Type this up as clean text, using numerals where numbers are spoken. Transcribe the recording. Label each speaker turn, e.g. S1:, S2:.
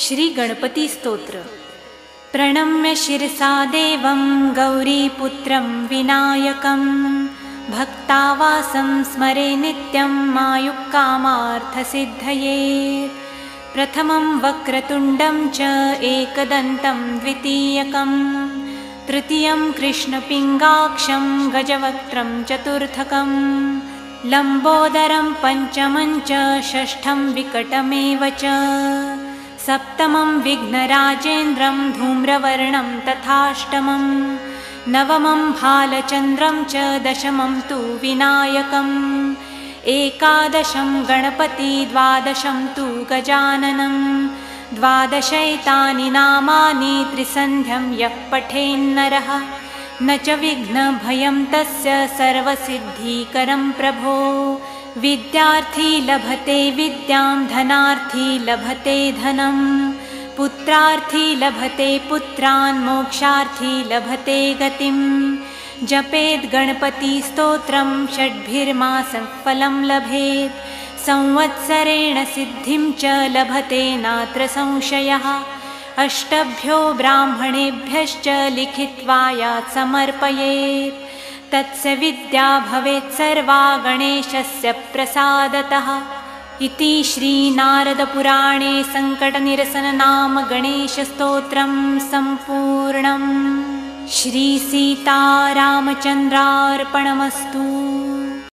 S1: श्री गणपति स्तोत्र। प्रणम्य शिरसा देवं गौरीपुत्रं विनायकं भक्तावासं स्मरे नित्यं मायुक्कामार्थसिद्धये। प्रथमं वक्रतुण्डं च एकदन्तं द्वितीयकं तृतीयं कृष्णपिङ्गाक्षं गजवक्त्रं चतुर्थकं लम्बोदरं पञ्चमं च षष्ठं विकटमेव च सप्तमं विघ्नराजेन्द्रं धूम्रवर्णं तथाष्टमं नवमं भालचन्द्रं च दशमं तु विनायकम् एकादशं गणपति द्वादशं तु गजाननं द्वादशैतानि नामानि त्रिसन्ध्यं यः पठेन्नरः न च विघ्नभयं तस्य सर्वसिद्धिकरं प्रभो। विद्यार्थी लभते विद्यां धनार्थी लभते धनं पुत्रार्थी लभते पुत्रान् मोक्षार्थी लभते गतिं। जपेद् गणपति स्तोत्रं षड्भिर्मासं फलं लभेत् संवत्सरेण सिद्धिं च लभते नात्र संशयः। अष्टभ्यो ब्राह्मणेभ्यश्च लिखित्वा यात् समर्पयेत् तत्स विद्या भवेत् सर्वा गणेशस्य प्रसादतः। इति श्री नारदपुराणे संकटनिरसन नाम गणेशस्तोत्रं सम्पूर्णम्। श्री सीतारामचन्द्रार्पणमस्तु।